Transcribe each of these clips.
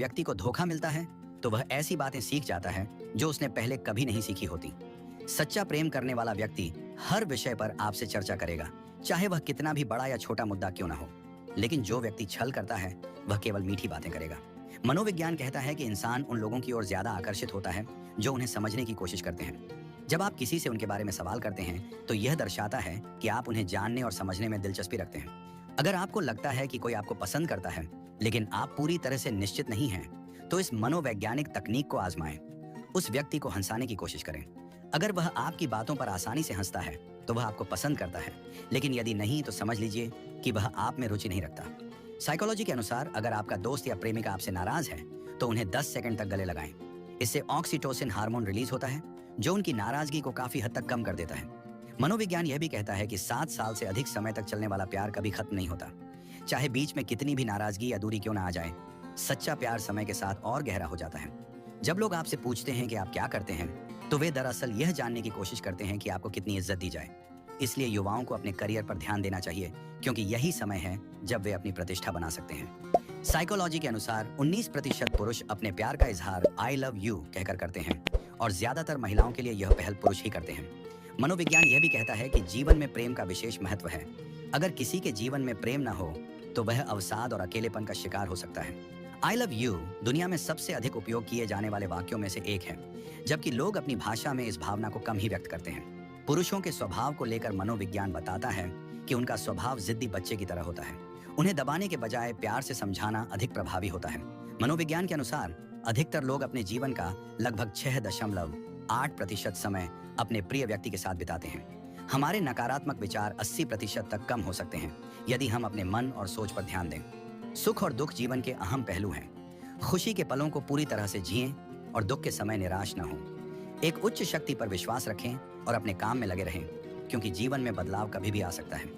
व्यक्ति को धोखा मिलता है तो वह ऐसी बातें सीख जाता है जो उसने पहले कभी नहीं सीखी होती। सच्चा प्रेम करने वाला व्यक्ति हर विषय पर आपसे चर्चा करेगा, चाहे वह कितना भी बड़ा या छोटा मुद्दा क्यों ना हो। लेकिन जो व्यक्ति छल करता है वह केवल मीठी बातें करेगा। मनोविज्ञान कहता है कि इंसान उन लोगों की ओर ज्यादा आकर्षित होता है जो उन्हें समझने की कोशिश करते हैं। जब आप किसी से उनके बारे में सवाल करते हैं तो यह दर्शाता है कि आप उन्हें जानने और समझने में दिलचस्पी रखते हैं। अगर आपको लगता है कि कोई आपको पसंद करता है लेकिन आप पूरी तरह से निश्चित नहीं हैं, तो इस मनोवैज्ञानिक तकनीक को आजमाएं। उस व्यक्ति को हंसाने की कोशिश करें। अगर वह आपकी बातों पर आसानी से हंसता है तो वह आपको पसंद करता है, लेकिन यदि नहीं तो समझ लीजिए कि वह आप में रुचि नहीं रखता। साइकोलॉजी के अनुसार अगर आपका दोस्त या प्रेमिका आपसे नाराज है तो उन्हें 10 सेकंड तक गले लगाएं। इससे ऑक्सीटोसिन हार्मोन रिलीज होता है जो उनकी नाराजगी को काफी हद तक कम कर देता है। मनोविज्ञान यह भी कहता है कि 7 साल से अधिक समय तक चलने वाला प्यार कभी खत्म नहीं होता। चाहे बीच में कितनी भी नाराजगी या दूरी क्यों ना आ जाए, सच्चा प्यार समय के साथ और गहरा हो जाता है। जब लोग आपसे पूछते हैं कि आप क्या करते हैं, तो वे दरअसल यह जानने की कोशिश करते हैं कि आपको कितनी इज्जत दी जाए। इसलिए युवाओं को अपने करियर पर ध्यान देना चाहिए, क्योंकि यही समय है जब वे अपनी प्रतिष्ठा बना सकते हैं। साइकोलॉजी के अनुसार 19% पुरुष अपने प्यार का इजहार आई लव यू कहकर करते हैं और ज्यादातर महिलाओं के लिए यह पहल पुरुष ही करते हैं। मनोविज्ञान यह भी कहता है कि जीवन में प्रेम का विशेष महत्व है। अगर किसी के जीवन में प्रेम न हो तो वह अवसाद और अकेलेपन का शिकार हो सकता है। आई लव यू दुनिया में सबसे अधिक उपयोग किए जाने वाले वाक्यों में से एक है, जबकि लोग अपनी भाषा में इस भावना को कम ही व्यक्त करते हैं। पुरुषों के स्वभाव को लेकर मनोविज्ञान बताता है कि उनका स्वभाव जिद्दी बच्चे की तरह होता है। उन्हें दबाने के बजाय प्यार से समझाना अधिक प्रभावी होता है। मनोविज्ञान के अनुसार अधिकतर लोग अपने जीवन का लगभग 6.8% समय अपने प्रिय व्यक्ति के साथ बिताते हैं। हमारे नकारात्मक विचार 80% तक कम हो सकते हैं यदि हम अपने मन और सोच पर ध्यान दें। सुख और दुख जीवन के अहम पहलू हैं। खुशी के पलों को पूरी तरह से जिएं और दुख के समय निराश न हों। एक उच्च शक्ति पर विश्वास रखें और अपने काम में लगे रहें, क्योंकि जीवन में बदलाव कभी भी आ सकता है।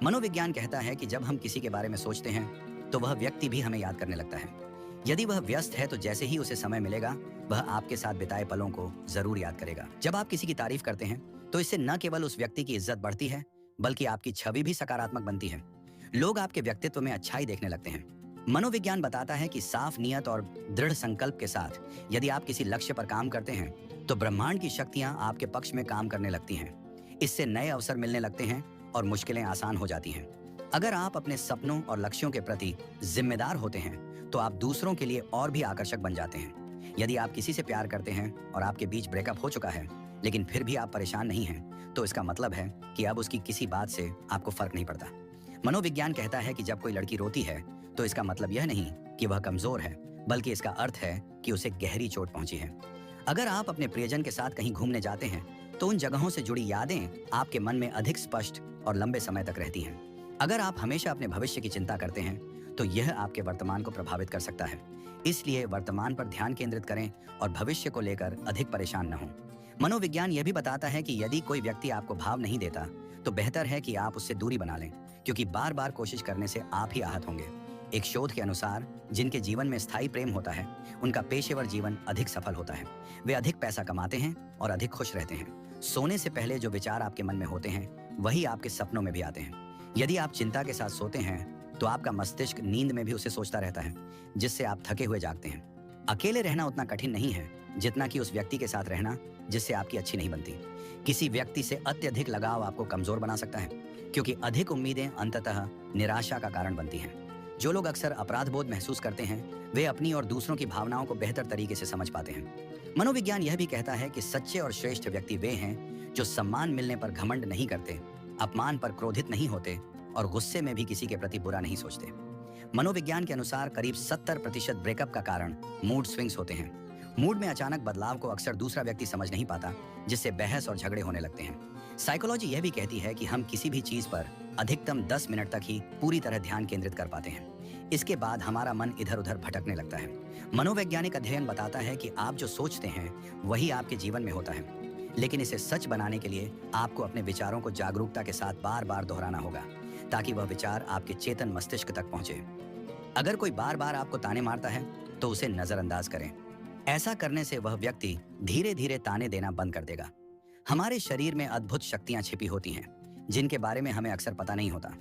मनोविज्ञान कहता है कि जब हम किसी के बारे में सोचते हैं तो वह व्यक्ति भी हमें याद करने लगता है। यदि वह व्यस्त है तो जैसे ही उसे समय मिलेगा वह आपके साथ बिताए पलों को जरूर याद करेगा। जब आप किसी की तारीफ करते हैं तो इससे न केवल उस व्यक्ति की इज्जत बढ़ती है बल्कि आपकी छवि भी सकारात्मक बनती है। लोग आपके व्यक्तित्व में अच्छाई देखने लगते हैं। मनोविज्ञान बताता है कि साफ नियत और दृढ़ संकल्प के साथ यदि आप किसी लक्ष्य पर काम करते हैं तो ब्रह्मांड की शक्तियां आपके पक्ष में काम करने लगती हैं। इससे नए अवसर मिलने लगते हैं और मुश्किलें आसान हो जाती हैं। अगर आप अपने सपनों और लक्ष्यों के प्रति जिम्मेदार होते हैं तो आप दूसरों के लिए और भी आकर्षक बन जाते हैं। यदि आप किसी से प्यार करते हैं और आपके बीच ब्रेकअप हो चुका है लेकिन फिर भी आप परेशान नहीं हैं, तो इसका मतलब है कि अब उसकी किसी बात से आपको फर्क नहीं पड़ता। मनोविज्ञान कहता है कि जब कोई लड़की रोती है तो इसका मतलब यह नहीं कि वह कमजोर है, बल्कि इसका अर्थ है कि उसे गहरी चोट पहुंची है। अगर आप अपने प्रियजन के साथ कहीं घूमने जाते हैं तो उन जगहों से जुड़ी यादें आपके मन में अधिक स्पष्ट और लंबे समय तक रहती हैं। अगर आप हमेशा अपने भविष्य की चिंता करते हैं तो यह आपके वर्तमान को प्रभावित कर सकता है। इसलिए वर्तमान पर ध्यान केंद्रित करें और भविष्य को लेकर अधिक परेशान न हों। मनोविज्ञान यह भी बताता है कि यदि कोई व्यक्ति आपको भाव नहीं देता तो बेहतर है कि आप उससे दूरी बना लें, क्योंकि बार बार कोशिश करने से आप ही आहत होंगे। एक शोध के अनुसार जिनके जीवन में स्थायी प्रेम होता है उनका पेशेवर जीवन अधिक सफल होता है। वे अधिक पैसा कमाते हैं और अधिक खुश रहते हैं। सोने से पहले जो विचार आपके मन में होते हैं वही आपके सपनों में भी आते हैं। यदि आप चिंता के साथ सोते हैं तो आपका मस्तिष्क नींद में भी उसे सोचता रहता है, जिससे आप थके हुए जागते हैं। अकेले रहना उतना कठिन नहीं है जितना कि उस व्यक्ति के साथ रहना जिससे आपकी अच्छी नहीं बनती। किसी व्यक्ति से अत्यधिक लगाव आपको कमजोर बना सकता है, क्योंकि अधिक उम्मीदें अंततः निराशा का कारण बनती हैं। जो लोग अक्सर अपराध बोध महसूस करते हैं वे अपनी और दूसरों की भावनाओं को बेहतर तरीके से समझ पाते हैं। मनोविज्ञान यह भी कहता है कि सच्चे और श्रेष्ठ व्यक्ति वे हैं जो सम्मान मिलने पर घमंड नहीं करते, अपमान पर क्रोधित नहीं होते और गुस्से में भी किसी के प्रति बुरा नहीं सोचते। मनोविज्ञान के अनुसार करीब 70% ब्रेकअप का कारण मूड स्विंग्स होते हैं। मूड में अचानक बदलाव को अक्सर दूसरा व्यक्ति समझ नहीं पाता, जिससे बहस और झगड़े होने लगते हैं। साइकोलॉजी यह भी कहती है कि हम किसी भी चीज पर अधिकतम 10 मिनट तक ही पूरी तरह ध्यान केंद्रित कर पाते हैं। इसके बाद हमारा मन इधर उधर भटकने लगता है। मनोवैज्ञानिक अध्ययन बताता है कि आप जो सोचते हैं वही आपके जीवन में होता है, लेकिन इसे सच बनाने के लिए आपको अपने विचारों को जागरूकता के साथ बार बार दोहराना होगा, ताकि वह विचार आपके चेतन मस्तिष्क तक पहुंचे। अगर कोई बार बार आपको ताने मारता है तो उसे नजरअंदाज करें। ऐसा करने से वह व्यक्ति धीरे धीरे ताने देना बंद कर देगा। हमारे शरीर में अद्भुत शक्तियां छिपी होती हैं जिनके बारे में हमें अक्सर पता नहीं होता।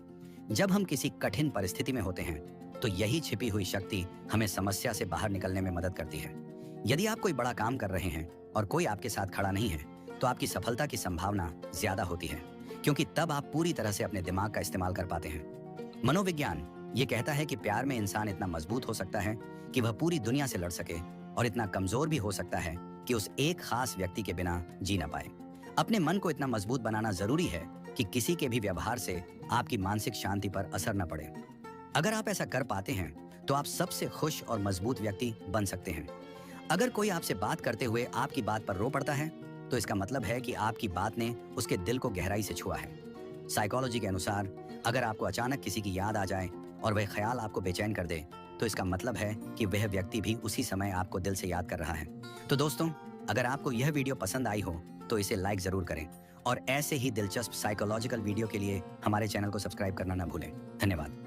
जब हम किसी कठिन परिस्थिति में होते हैं तो यही छिपी हुई शक्ति हमें समस्या से बाहर निकलने में मदद करती है। यदि आप कोई बड़ा काम कर रहे हैं और कोई आपके साथ खड़ा नहीं है, तो आपकी सफलता की संभावना ज्यादा होती है, क्योंकि तब आप पूरी तरह से अपने दिमाग का इस्तेमाल कर पाते हैं। मनोविज्ञान ये कहता है कि प्यार में इंसान इतना मजबूत हो सकता है कि वह पूरी दुनिया से लड़ सके, और इतना कमजोर भी हो सकता है कि उस एक खास व्यक्ति के बिना जी ना पाए। अपने मन को इतना मजबूत बनाना जरूरी है कि किसी के भी व्यवहार से आपकी मानसिक शांति पर असर न पड़े। अगर आप ऐसा कर पाते हैं तो आप सबसे खुश और मजबूत व्यक्ति बन सकते हैं। अगर कोई आपसे बात करते हुए आपकी बात पर रो पड़ता है, तो इसका मतलब है कि आपकी बात ने उसके दिल को गहराई से छुआ है। साइकोलॉजी के अनुसार अगर आपको अचानक किसी की याद आ जाए और वह ख्याल आपको बेचैन कर दे, तो इसका मतलब है कि वह व्यक्ति भी उसी समय आपको दिल से याद कर रहा है। तो दोस्तों, अगर आपको यह वीडियो पसंद आई हो तो इसे लाइक जरूर करें, और ऐसे ही दिलचस्प साइकोलॉजिकल वीडियो के लिए हमारे चैनल को सब्सक्राइब करना न भूलें। धन्यवाद।